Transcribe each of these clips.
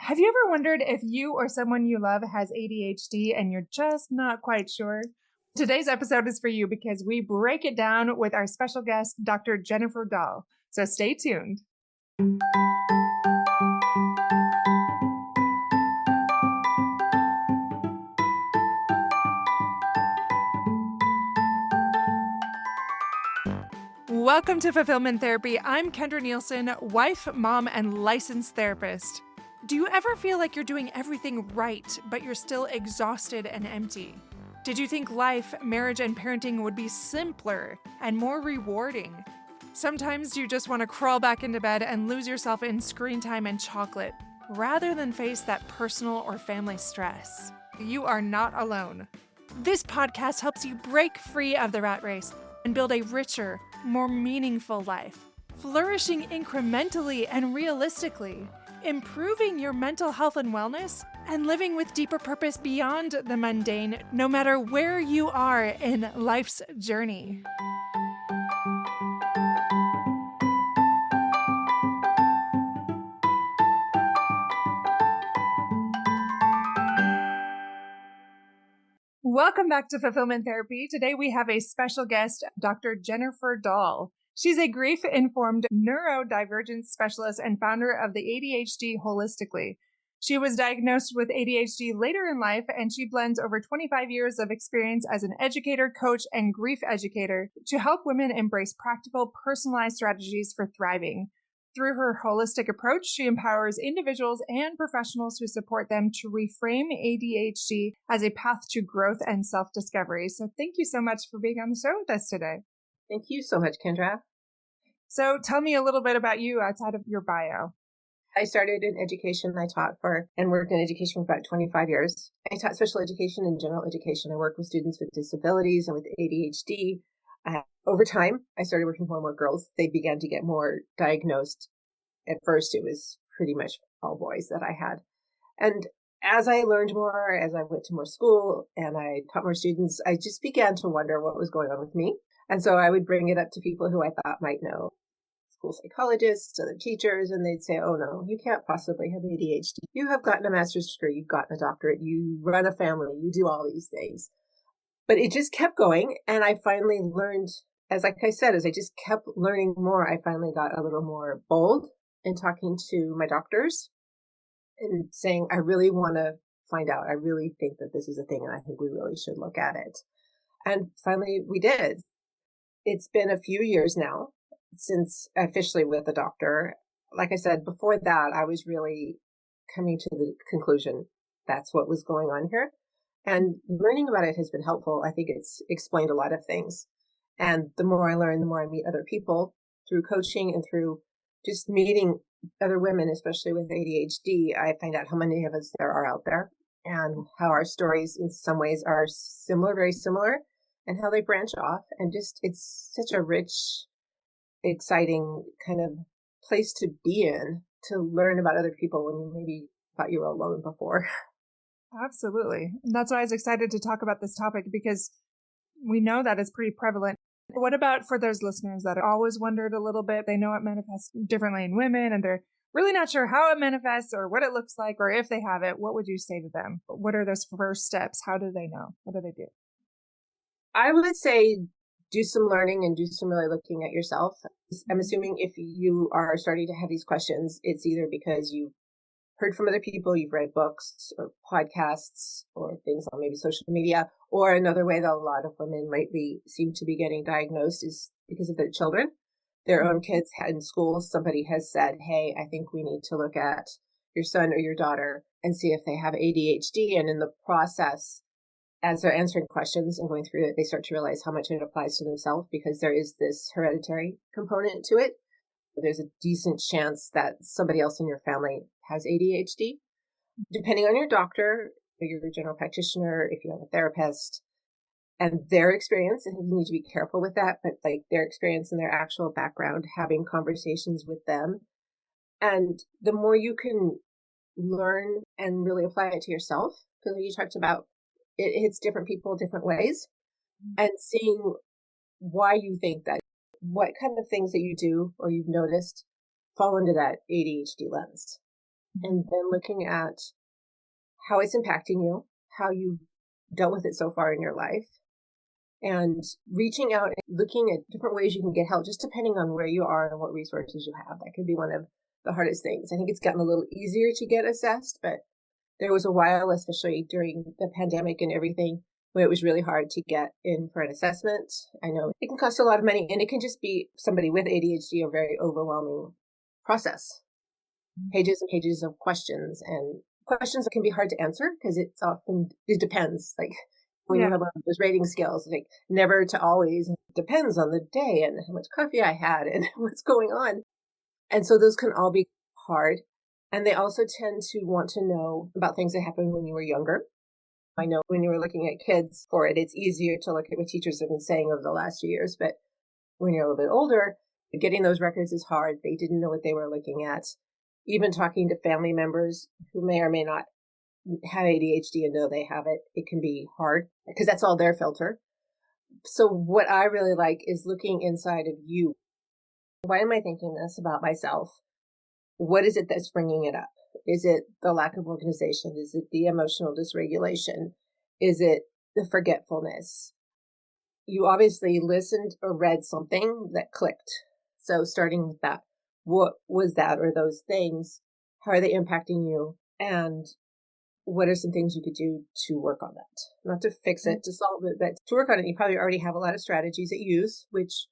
Have you ever wondered if you or someone you love has ADHD and you're just not quite sure? Today's episode is for you because we break it down with our special guest, Dr. Jennifer Dall. So stay tuned. Welcome to Fulfillment Therapy. I'm Kendra Nielsen, wife, mom, and licensed therapist. Do you ever feel like you're doing everything right, but you're still exhausted and empty? Did you think life, marriage, and parenting would be simpler and more rewarding? Sometimes you just want to crawl back into bed and lose yourself in screen time and chocolate, rather than face that personal or family stress. You are not alone. This podcast helps you break free of the rat race and build a richer, more meaningful life, flourishing incrementally and realistically, improving your mental health and wellness, and living with deeper purpose beyond the mundane, no matter where you are in life's journey. Welcome back to Fulfillment Therapy. Today we have a special guest, Dr. Jennifer Dall. She's a grief-informed neurodivergence specialist and founder of the ADHD Holistically. She was diagnosed with ADHD later in life, and she blends over 25 years of experience as an educator, coach, and grief educator to help women embrace practical, personalized strategies for thriving. Through her holistic approach, she empowers individuals and professionals who support them to reframe ADHD as a path to growth and self-discovery. So thank you so much for being on the show with us today. Thank you so much, Kendra. So tell me a little bit about you outside of your bio. I started in education. I taught and worked in education for about 25 years. I taught special education and general education. I worked with students with disabilities and with ADHD. Over time, I started working with more and more girls. They began to get more diagnosed. At first, it was pretty much all boys that I had. And as I learned more, as I went to more school and I taught more students, I just began to wonder what was going on with me. And so I would bring it up to people who I thought might know, school psychologists, other teachers, and they'd say, oh no, you can't possibly have ADHD. You have gotten a master's degree, you've gotten a doctorate, you run a family, you do all these things. But it just kept going. And I finally learned, as I said, as I just kept learning more, I finally got a little more bold in talking to my doctors and saying, I really want to find out. I really think that this is a thing and I think we really should look at it. And finally we did. It's been a few years now since officially with the doctor. Like I said, before that, I was really coming to the conclusion that's what was going on here. And learning about it has been helpful. I think it's explained a lot of things. And the more I learn, the more I meet other people through coaching and through just meeting other women, especially with ADHD. I find out how many of us there are out there and how our stories in some ways are similar, very similar, and how they branch off. And just, it's such a rich, exciting kind of place to be in, to learn about other people when you maybe thought you were alone before. Absolutely. And that's why I was excited to talk about this topic, because we know that it's pretty prevalent. What about for those listeners that always wondered a little bit? They know it manifests differently in women and they're really not sure how it manifests or what it looks like or if they have it. What would you say to them? What are those first steps? How do they know? What do they do? I would say do some learning and do some really looking at yourself. I'm assuming if you are starting to have these questions, it's either because you've heard from other people, you've read books or podcasts or things on maybe social media, or another way that a lot of women lately seem to be getting diagnosed is because of their children, their own kids in school. Somebody has said, hey, I think we need to look at your son or your daughter and see if they have ADHD. And in the process, as they're answering questions and going through it, they start to realize how much it applies to themselves because there is this hereditary component to it. There's a decent chance that somebody else in your family has ADHD. Depending on your doctor, or your general practitioner, if you have a therapist, and their experience, and you need to be careful with that, but like their experience and their actual background, having conversations with them. And the more you can learn and really apply it to yourself, because you talked about it hits different people different ways, and seeing why you think that, what kind of things that you do or you've noticed fall into that ADHD lens. and then looking at how it's impacting you, how you've dealt with it so far in your life, and reaching out and looking at different ways you can get help, just depending on where you are and what resources you have. That could be one of the hardest things. I think it's gotten a little easier to get assessed, but there was a while, especially during the pandemic and everything, when it was really hard to get in for an assessment. I know it can cost a lot of money, and it can just be somebody with ADHD, a very overwhelming process. Pages and pages of questions, and questions that can be hard to answer because it depends. Like when you have one of those rating scales, like never to always, depends on the day and how much coffee I had and what's going on. And so those can all be hard. And they also tend to want to know about things that happened when you were younger. I know when you were looking at kids for it, it's easier to look at what teachers have been saying over the last few years. But when you're a little bit older, getting those records is hard. They didn't know what they were looking at. Even talking to family members who may or may not have ADHD and know they have it, it can be hard because that's all their filter. So what I really like is looking inside of you. Why am I thinking this about myself? What is it that's bringing it up? Is it the lack of organization? Is it the emotional dysregulation? Is it the forgetfulness? You obviously listened or read something that clicked. So starting with that, what was that or those things? How are they impacting you? And what are some things you could do to work on that? Not to fix it, to solve it, but to work on it. You probably already have a lot of strategies that you use, which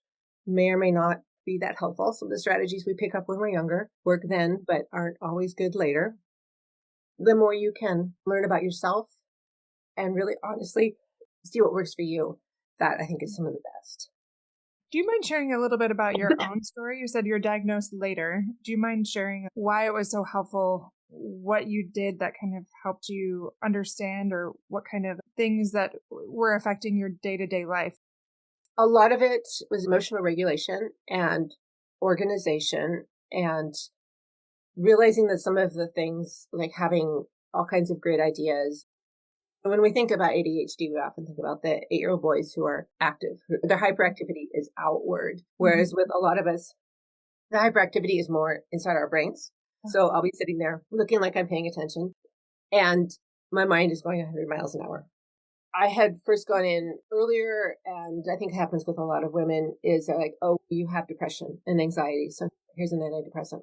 may or may not be that helpful. Some of the strategies we pick up when we're younger work then, but aren't always good later. The more you can learn about yourself and really honestly see what works for you, that I think is some of the best. Do you mind sharing a little bit about your own story? You said you were diagnosed later. Do you mind sharing why it was so helpful, what you did that kind of helped you understand, or what kind of things that were affecting your day-to-day life? A lot of it was emotional regulation and organization, and realizing that some of the things, like having all kinds of great ideas. When we think about ADHD, we often think about the 8-year-old boys who are active. Their hyperactivity is outward. Whereas with a lot of us, the hyperactivity is more inside our brains. So I'll be sitting there looking like I'm paying attention, and my mind is going 100 miles an hour. I had first gone in earlier, and I think it happens with a lot of women, is they're like, oh, you have depression and anxiety, so here's an antidepressant.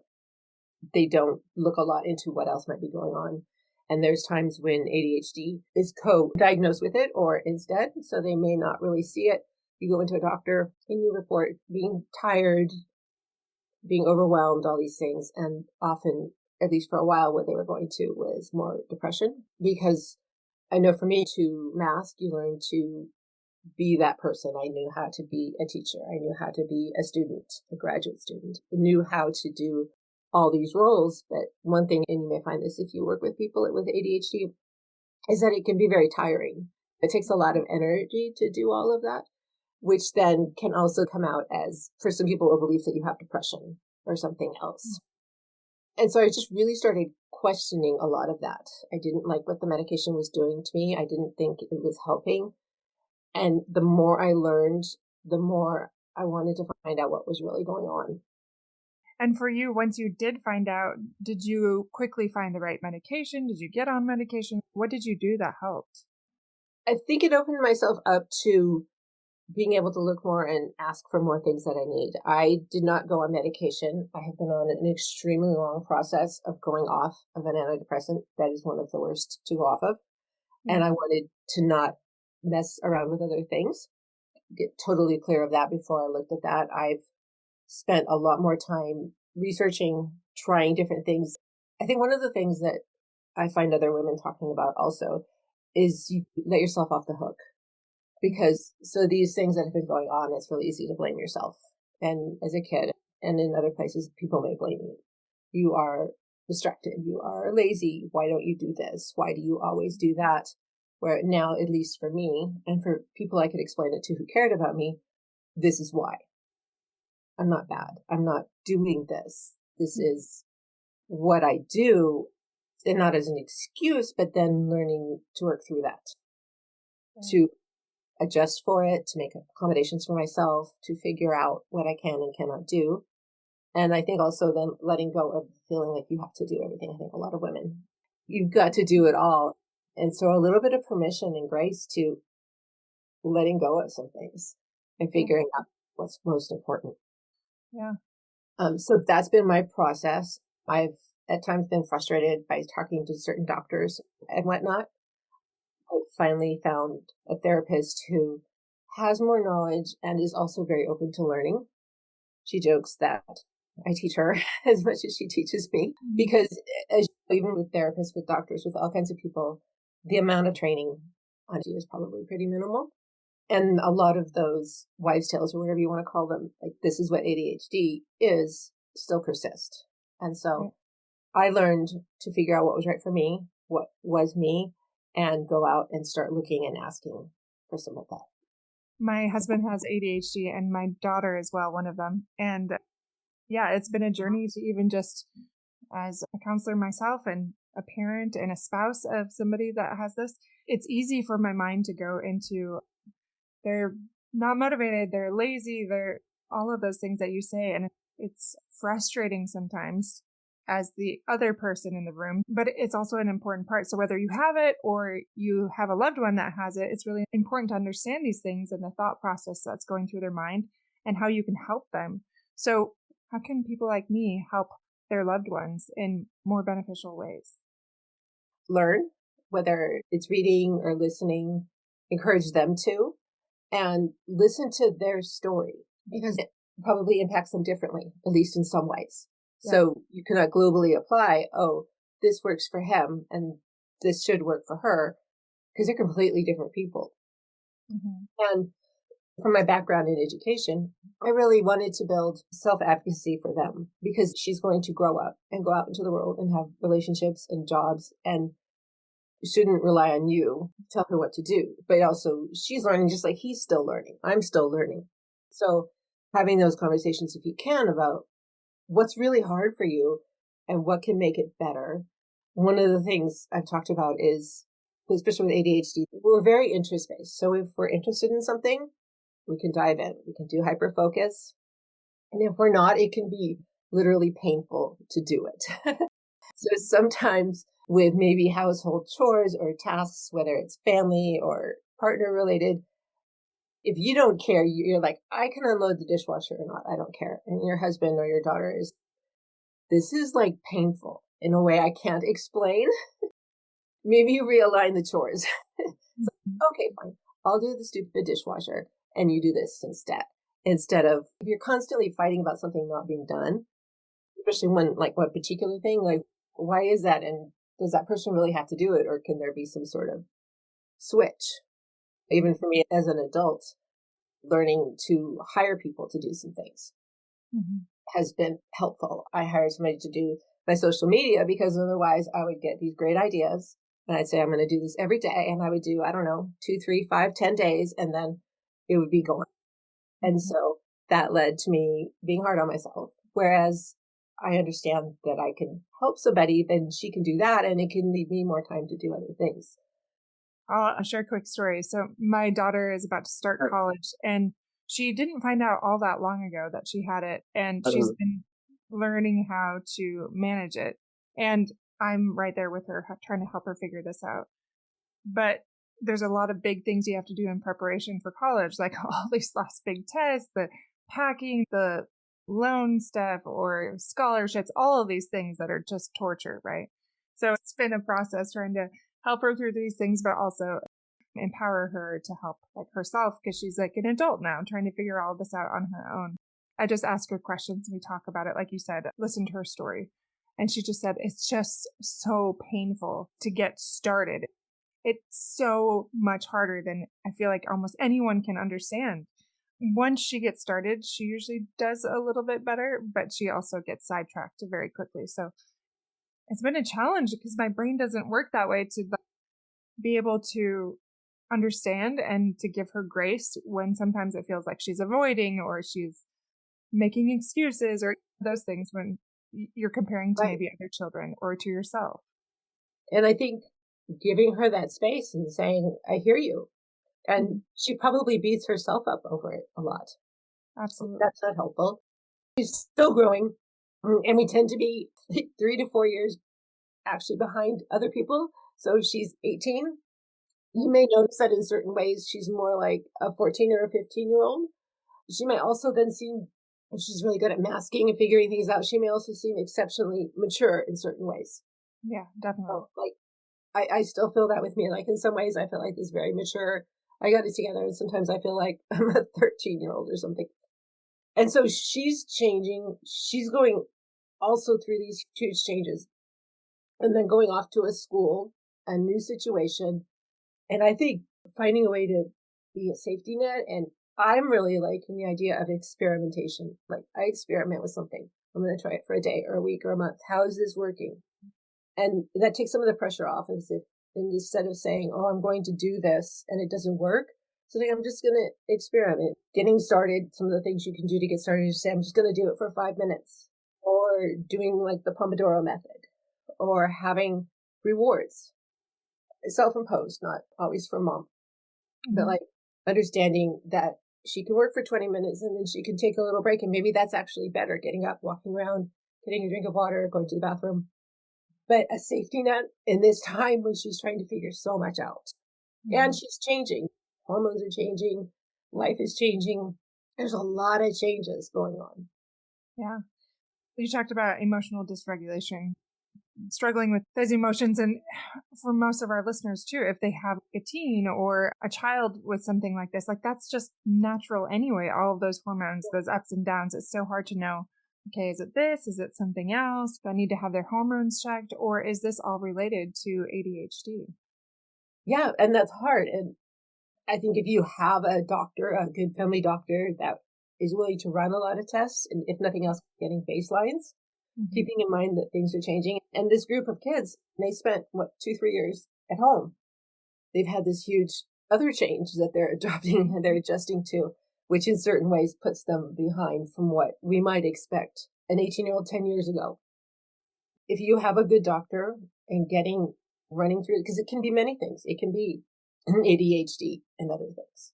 They don't look a lot into what else might be going on. And there's times when ADHD is co-diagnosed with it or instead, so they may not really see it. You go into a doctor and you report being tired, being overwhelmed, all these things. And often, at least for a while, what they were going to was more depression. Because I know for me, to mask, you learn to be that person. I knew how to be a teacher. I knew how to be a student, a graduate student. I knew how to do all these roles. But one thing, and you may find this if you work with people with ADHD, is that it can be very tiring. It takes a lot of energy to do all of that, which then can also come out as, for some people, a belief that you have depression or something else. And so I just really started questioning a lot of that. I didn't like what the medication was doing to me. I didn't think it was helping. And the more I learned, the more I wanted to find out what was really going on. And for you, once you did find out, did you quickly find the right medication? Did you get on medication? What did you do that helped? I think it opened myself up to being able to look more and ask for more things that I need. I did not go on medication. I have been on an extremely long process of going off of an antidepressant. That is one of the worst to go off of. And I wanted to not mess around with other things. Get totally clear of that before I looked at that. I've spent a lot more time researching, trying different things. I think one of the things that I find other women talking about also is you let yourself off the hook. Because so these things that have been going on, it's really easy to blame yourself. And as a kid and in other places, people may blame you. You are distracted. You are lazy. Why don't you do this? Why do you always do that? Where now, at least for me and for people I could explain it to who cared about me, this is why. I'm not bad. I'm not doing this. This is what I do, and not as an excuse, but then learning to work through that, to adjust for it, to make accommodations for myself, to figure out what I can and cannot do. And I think also then letting go of feeling like you have to do everything. I think a lot of women, you've got to do it all. And so a little bit of permission and grace to letting go of some things and figuring out what's most important. Yeah. So that's been my process. I've at times been frustrated by talking to certain doctors and whatnot. I finally found a therapist who has more knowledge and is also very open to learning. She jokes that I teach her as much as she teaches me because even with therapists, with doctors, with all kinds of people, the amount of training on you is probably pretty minimal. And a lot of those wives' tales or whatever you want to call them, like this is what ADHD is, still persist. And so I learned to figure out what was right for me, what was me, and go out and start looking and asking for some of that. My husband has ADHD and my daughter as well, one of them. And yeah, it's been a journey to even just as a counselor myself and a parent and a spouse of somebody that has this, it's easy for my mind to go into they're not motivated, they're lazy, they're all of those things that you say. And it's frustrating sometimes as the other person in the room, but it's also an important part. So whether you have it or you have a loved one that has it, it's really important to understand these things and the thought process that's going through their mind and how you can help them. So how can people like me help their loved ones in more beneficial ways? Learn, whether it's reading or listening, encourage them to, and listen to their story because it probably impacts them differently, at least in some ways. Yeah. So you cannot globally apply, oh, this works for him and this should work for her because they're completely different people. Mm-hmm. And from my background in education, I really wanted to build self-advocacy for them because she's going to grow up and go out into the world and have relationships and jobs and shouldn't rely on you to tell her what to do. But also she's learning just like he's still learning. I'm still learning. So having those conversations, if you can, about what's really hard for you and what can make it better. One of the things I've talked about is, especially with ADHD, we're very interest-based. So if we're interested in something, we can dive in. We can do hyper-focus. And if we're not, it can be literally painful to do it. So sometimes with maybe household chores or tasks, whether it's family or partner related, if you don't care, you're like, I can unload the dishwasher or not. I don't care. And your husband or your daughter is, this is like painful in a way I can't explain. Maybe you realign the chores. Okay, fine. I'll do the stupid dishwasher and you do this instead of if you're constantly fighting about something not being done, especially when like what particular thing, like why is that? And does that person really have to do it? Or can there be some sort of switch? Even for me as an adult, learning to hire people to do some things has been helpful. I hired somebody to do my social media because otherwise I would get these great ideas and I'd say, I'm going to do this every day. And I would do, I don't know, 2, 3, 5, 10 days, and then it would be gone. And so that led to me being hard on myself. Whereas I understand that I can help somebody, then she can do that and it can leave me more time to do other things. I'll share a quick story. So my daughter is about to start college and she didn't find out all that long ago that she had it. And she's been learning how to manage it. And I'm right there with her, trying to help her figure this out. But there's a lot of big things you have to do in preparation for college, like all these last big tests, the packing, the loan stuff or scholarships, all of these things that are just torture, right? So it's been a process trying to help her through these things, but also empower her to help like herself because she's like an adult now trying to figure all this out on her own. I just ask her questions and we talk about it. Like you said, listen to her story. And she just said, it's just so painful to get started. It's so much harder than I feel like almost anyone can understand. Once she gets started, she usually does a little bit better, but she also gets sidetracked very quickly. So it's been a challenge because my brain doesn't work that way to be able to understand and to give her grace when sometimes it feels like she's avoiding or she's making excuses or those things when you're comparing to maybe other children or to yourself. And I think giving her that space and saying, I hear you. And she probably beats herself up over it a lot. Absolutely. That's not helpful. She's still growing. And we tend to be 3 to 4 years actually behind other people. So if she's 18, you may notice that in certain ways she's more like a 14 or a 15-year-old. She might also then seem, if she's really good at masking and figuring things out, she may also seem exceptionally mature in certain ways. Yeah, definitely. So, like, I still feel that with me. Like, in some ways, I feel like this very mature. I got it together, and sometimes I feel like I'm a 13-year-old or something. And so she's changing. She's going also through these huge changes, and then going off to a school, a new situation. And I think finding a way to be a safety net. And I'm really liking the idea of experimentation. Like, I experiment with something. I'm going to try it for a day or a week or a month. How is this working? And that takes some of the pressure off, as if instead of saying, oh, I'm going to do this and it doesn't work. So I'm just going to experiment. Getting started, some of the things you can do to get started is say, I'm just going to do it for 5 minutes, or doing like the Pomodoro method, or having rewards, self-imposed, not always from mom, but like understanding that she can work for 20 minutes and then she can take a little break. And maybe that's actually better, getting up, walking around, getting a drink of water, going to the bathroom. But a safety net in this time when she's trying to figure so much out. And she's changing. Hormones are changing. Life is changing. There's a lot of changes going on. Yeah. You talked about emotional dysregulation, struggling with those emotions. And for most of our listeners too, if they have a teen or a child with something like this, like that's just natural anyway. All of those hormones, those ups and downs, it's so hard to know. Okay, is it this? Is it something else? Do I need to have their hormones checked? Or is this all related to ADHD? Yeah, and that's hard. And I think if you have a doctor, a good family doctor that is willing to run a lot of tests, and if nothing else, getting baselines, keeping in mind that things are changing. And this group of kids, they spent, 2-3 years at home. They've had this huge other change that they're adopting and they're adjusting to, which in certain ways puts them behind from what we might expect an 18-year-old 10 years ago. If you have a good doctor and running through it, because it can be many things. It can be ADHD and other things.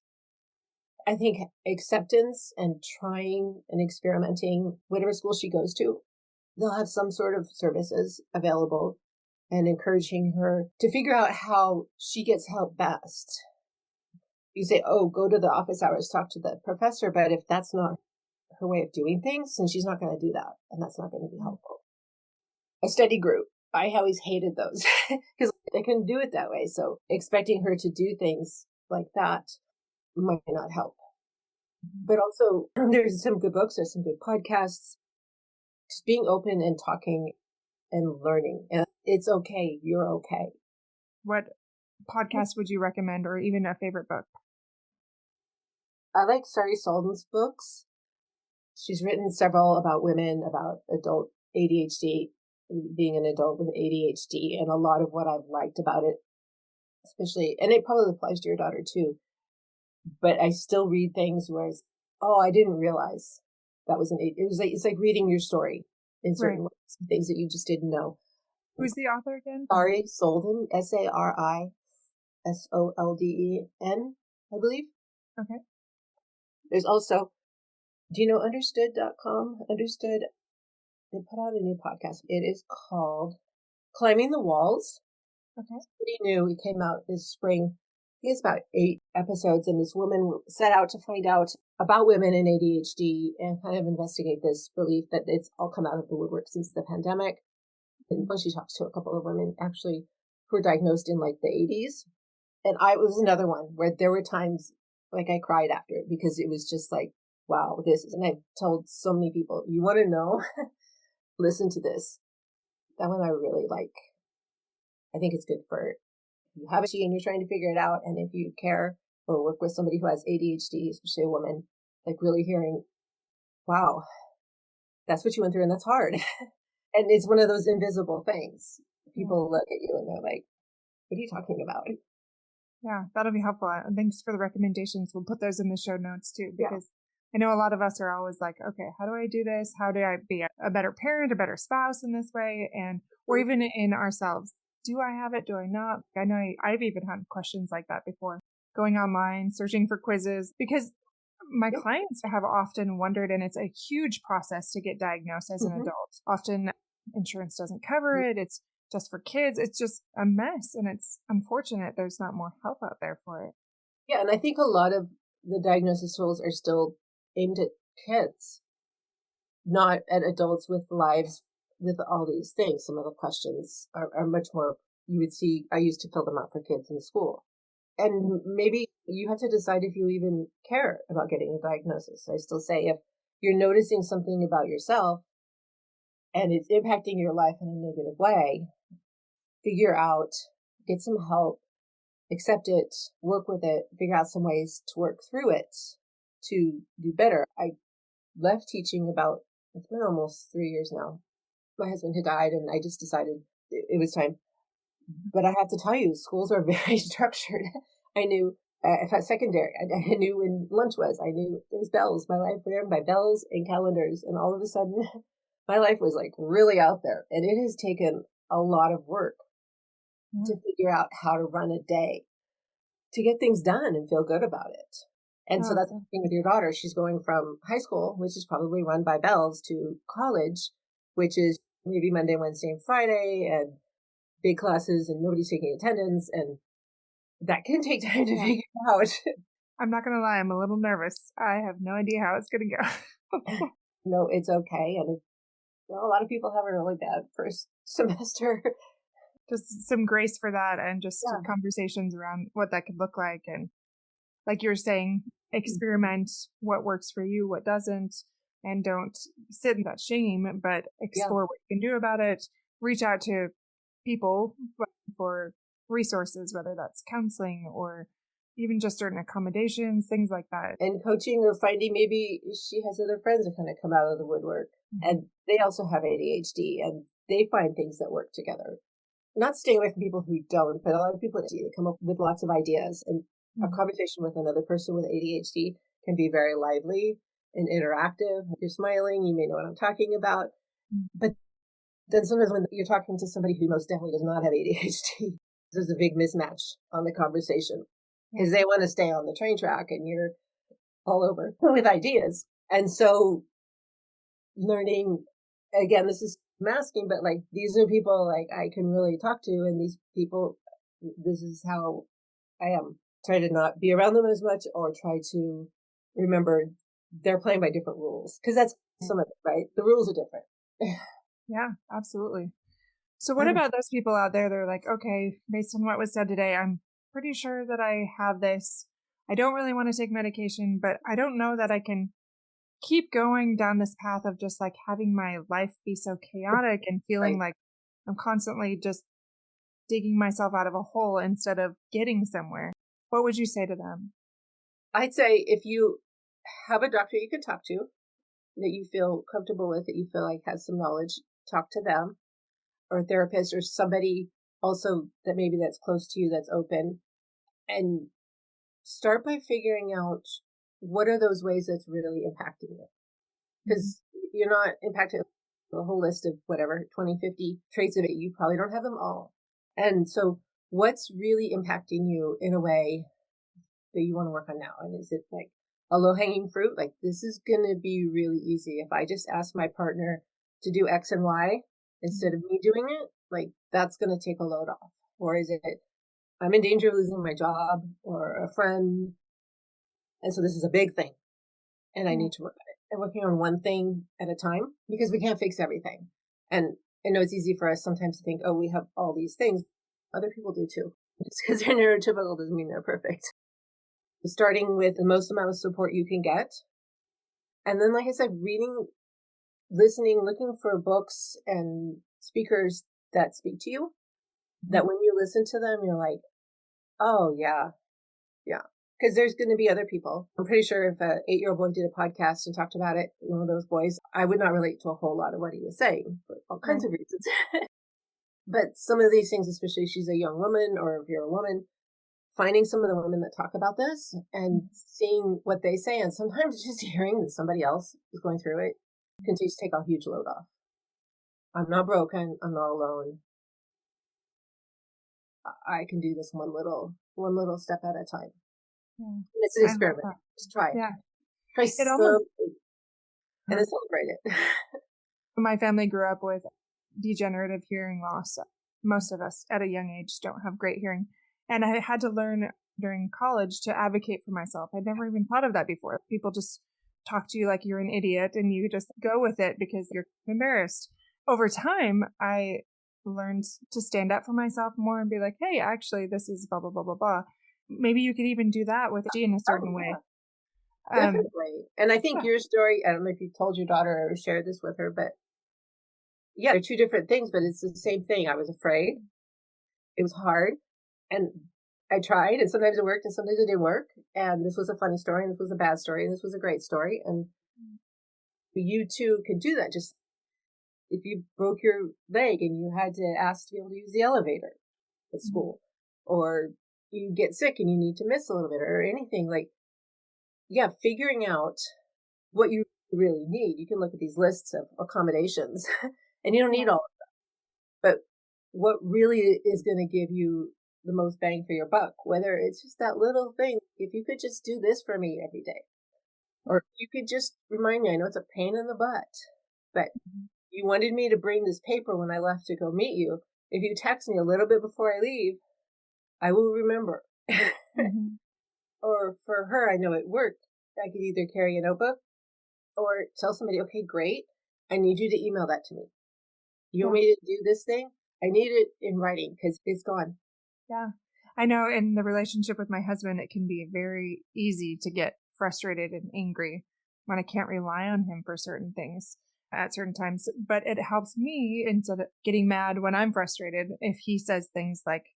I think acceptance and trying and experimenting, whatever school she goes to, they'll have some sort of services available, and encouraging her to figure out how she gets help best. You say, oh, go to the office hours, talk to the professor. But if that's not her way of doing things, then she's not going to do that. And that's not going to be helpful. A study group. I always hated those because I couldn't do it that way. So expecting her to do things like that might not help. But also, there's some good books, there's some good podcasts. Just being open and talking and learning. And it's okay. You're okay. What podcast would you recommend, or even a favorite book? I like Sari Solden's books. She's written several about women, about adult ADHD, being an adult with ADHD, and a lot of what I've liked about it, especially, and it probably applies to your daughter too, but I still read things where it's, oh, I didn't realize that was it's like reading your story in certain ways, things that you just didn't know. Who's the author again? Sari Solden, SariSolden, I believe. Okay. There's also, do you know Understood.com? Understood, they put out a new podcast. It is called Climbing the Walls. Okay. It's pretty new. It came out this spring. It's about 8 episodes, and this woman set out to find out about women and ADHD and kind of investigate this belief that it's all come out of the woodwork since the pandemic. And when she talks to a couple of women actually who were diagnosed in like the 80s. And it was another one where there were times like I cried after it, because it was just like, wow, and I've told so many people, you want to know, listen to this. That one I really like. I think it's good for, if you have ADHD and you're trying to figure it out, and if you care or work with somebody who has ADHD, especially a woman, like really hearing, wow, that's what you went through and that's hard. And it's one of those invisible things. People look at you and they're like, what are you talking about? Yeah, that'll be helpful. And thanks for the recommendations. We'll put those in the show notes too, because I know a lot of us are always like, okay, how do I do this? How do I be a better parent, a better spouse in this way? And, or even in ourselves, do I have it? Do I not? I know I've even had questions like that before, going online, searching for quizzes, because My Yeah. clients have often wondered, and it's a huge process to get diagnosed as an Hmm. adult. Often insurance doesn't cover it. It's just for kids. It's just a mess. And it's unfortunate there's not more help out there for it. Yeah, and I think a lot of the diagnosis tools are still aimed at kids, not at adults with lives with all these things. Some of the questions are much more, you would see, I used to fill them out for kids in school. And maybe you have to decide if you even care about getting a diagnosis. I still say if you're noticing something about yourself and it's impacting your life in a negative way, figure out, get some help, accept it, work with it, figure out some ways to work through it to do better. I left teaching about, it's been almost 3 years now. My husband had died and I just decided it was time. But I have to tell you, schools are very structured. I knew, if I secondary, I knew when lunch was. I knew there was bells. My life ran by bells and calendars. And all of a sudden, my life was like really out there. And it has taken a lot of work to figure out how to run a day, to get things done and feel good about it. And so that's the thing with your daughter. She's going from high school, which is probably run by bells, to college, which is maybe Monday, Wednesday, and Friday, and big classes, and nobody's taking attendance. And that can take time to figure out. I'm not going to lie. I'm a little nervous. I have no idea how it's going to go. No, it's okay. And a lot of people have a really bad first semester. Just some grace for that, and just Yeah. conversations around what that could look like. And like you're saying, experiment what works for you, what doesn't, and don't sit in that shame, but explore what you can do about it. Reach out to people for resources, whether that's counseling or even just certain accommodations, things like that. And coaching, or finding maybe she has other friends that kind of come out of the woodwork. And they also have ADHD and they find things that work together. Not staying away from people who don't, but a lot of people that come up with lots of ideas. And a conversation with another person with ADHD can be very lively and interactive. If you're smiling, you may know what I'm talking about. But then sometimes when you're talking to somebody who most definitely does not have ADHD, there's a big mismatch on the conversation because they want to stay on the train track and you're all over with ideas. And so learning, again, this is masking, but like these are people like I can really talk to, and these people, this is how I am. Try to not be around them as much, or try to remember they're playing by different rules, because that's some of it, right? The rules are different. Yeah, absolutely. So what about those people out there that are like, okay, based on what was said today, I'm pretty sure that I have this. I don't really want to take medication, but I don't know that I can keep going down this path of just like having my life be so chaotic and feeling like I'm constantly just digging myself out of a hole instead of getting somewhere. What would you say to them? I'd say if you have a doctor you can talk to that you feel comfortable with, that you feel like has some knowledge, talk to them, or a therapist or somebody also that maybe that's close to you that's open, and start by figuring out what are those ways that's really impacting you. Because you're not impacted with a whole list of whatever, 20, 50 traits of it. You probably don't have them all. And so what's really impacting you in a way that you want to work on now? And is it like a low hanging fruit? Like, this is going to be really easy. If I just ask my partner to do X and Y instead of me doing it, like that's going to take a load off. Or is it, I'm in danger of losing my job or a friend, and so this is a big thing and I need to work on it, and working on one thing at a time, because we can't fix everything. And I know it's easy for us sometimes to think, oh, we have all these things. Other people do too. Just because they're neurotypical doesn't mean they're perfect. Starting with the most amount of support you can get. And then, like I said, reading, listening, looking for books and speakers that speak to you, that when you listen to them, you're like, oh, yeah. Because there's going to be other people. I'm pretty sure if an 8-year-old boy did a podcast and talked about it, one of those boys, I would not relate to a whole lot of what he was saying for all kinds of reasons. But some of these things, especially if she's a young woman or if you're a woman, finding some of the women that talk about this and seeing what they say, and sometimes just hearing that somebody else is going through it can just take a huge load off. I'm not broken. I'm not alone. I can do this one little step at a time. It's an experiment. Just try it. Yeah. It almost, And then celebrate it. my family grew up with degenerative hearing loss. Most of us at a young age don't have great hearing. And I had to learn during college to advocate for myself. I'd never even thought of that before. People just talk to you like you're an idiot and you just go with it because you're embarrassed. Over time, I learned to stand up for myself more and be like, hey, actually, this is blah, blah, blah, blah, blah. Maybe you could even do that with G in a certain way. Definitely. And I think your story, I don't know if you told your daughter or shared this with her, but yeah, they're two different things, but it's the same thing. I was afraid. It was hard. And I tried, and sometimes it worked and sometimes it didn't work. And this was a funny story, and this was a bad story, and this was a great story. And you too could do that. Just if you broke your leg and you had to ask to be able to use the elevator at school, or you get sick and you need to miss a little bit or anything, like, yeah, figuring out what you really need. You can look at these lists of accommodations and you don't need all of them, but what really is going to give you the most bang for your buck, whether it's just that little thing, if you could just do this for me every day, or you could just remind me, I know it's a pain in the butt, but you wanted me to bring this paper when I left to go meet you. If you text me a little bit before I leave, I will remember. Or for her, I know it worked. I could either carry a notebook or tell somebody, okay, great, I need you to email that to me. You want me to do this thing? I need it in writing because it's gone. Yeah. I know in the relationship with my husband, it can be very easy to get frustrated and angry when I can't rely on him for certain things at certain times. But it helps me, instead of getting mad when I'm frustrated, if he says things like,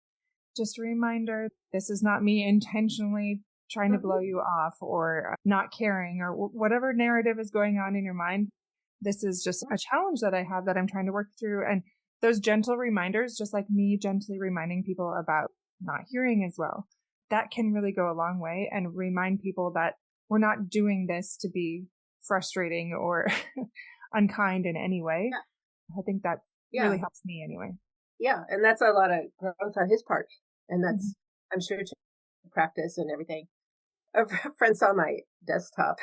just a reminder, this is not me intentionally trying to blow you off or not caring or whatever narrative is going on in your mind. This is just a challenge that I have that I'm trying to work through. And those gentle reminders, just like me gently reminding people about not hearing as well, that can really go a long way and remind people that we're not doing this to be frustrating or unkind in any way. I think that really helps me anyway. Yeah. And that's a lot of growth on his part. And that's, I'm sure, practice and everything. A friend saw my desktop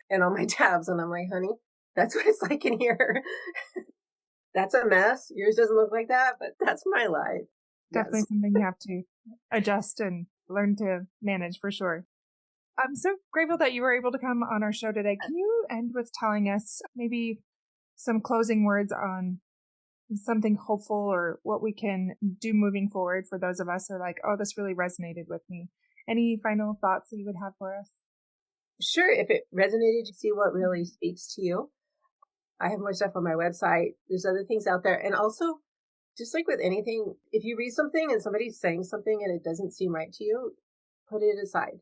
and all my tabs, and I'm like, honey, that's what it's like in here. That's a mess. Yours doesn't look like that, but that's my life. Definitely something you have to adjust and learn to manage for sure. I'm so grateful that you were able to come on our show today. Can you end with telling us maybe some closing words on something hopeful or what we can do moving forward for those of us who are like, oh, this really resonated with me? Any final thoughts that you would have for us? Sure. If it resonated, you see what really speaks to you. I have more stuff on my website. There's other things out there. And also, just like with anything, if you read something and somebody's saying something and it doesn't seem right to you, put it aside.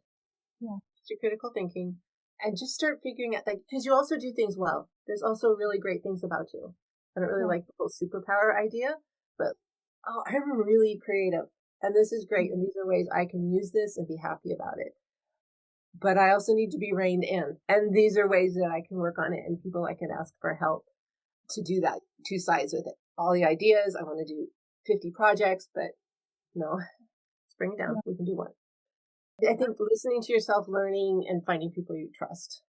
Yeah. It's your critical thinking and just start figuring out, like, because you also do things well. There's also really great things about you. I don't really like the whole superpower idea, but I'm really creative and this is great. And these are ways I can use this and be happy about it. But I also need to be reined in. And these are ways that I can work on it and people I can ask for help to do that. Two sides with it. All the ideas. I want to do 50 projects, but no, let's bring it down. We can do one. I think listening to yourself, learning and finding people you trust.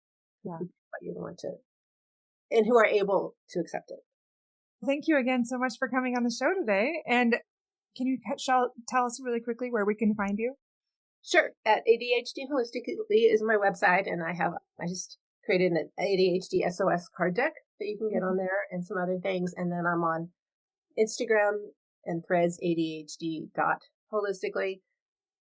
What you want to, and who are able to accept it. Thank you again so much for coming on the show today. And can you tell us really quickly where we can find you? Sure. At ADHD Holistically is my website, and I just created an ADHD SOS card deck that you can get on there and some other things. And then I'm on Instagram and Threads, ADHD.holistically.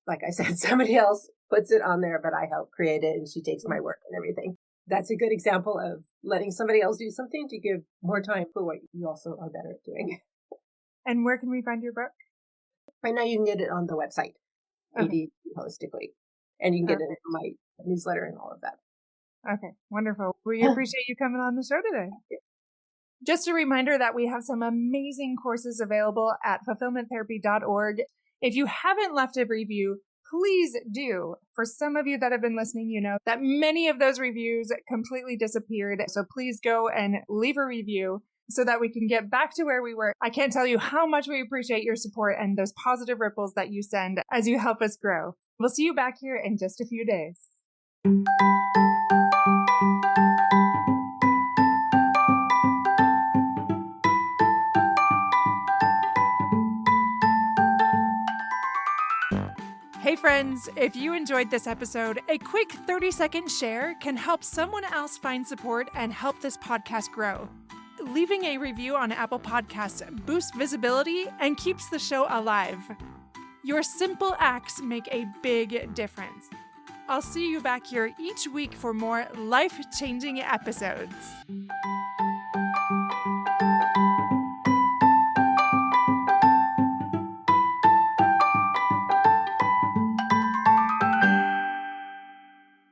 Like I said, somebody else puts it on there, but I help create it and she takes my work and everything. That's a good example of letting somebody else do something to give more time for what you also are better at doing. And where can we find your book? Right now you can get it on the website, ADHD Holistically, and you can get it in my newsletter and all of that. Okay, wonderful. We appreciate you coming on the show today. Just a reminder that we have some amazing courses available at fulfillmenttherapy.org. If you haven't left a review, please do. For some of you that have been listening, you know that many of those reviews completely disappeared. So please go and leave a review so that we can get back to where we were. I can't tell you how much we appreciate your support and those positive ripples that you send as you help us grow. We'll see you back here in just a few days. Hey friends, if you enjoyed this episode, a quick 30-second share can help someone else find support and help this podcast grow. Leaving a review on Apple Podcasts boosts visibility and keeps the show alive. Your simple acts make a big difference. I'll see you back here each week for more life-changing episodes.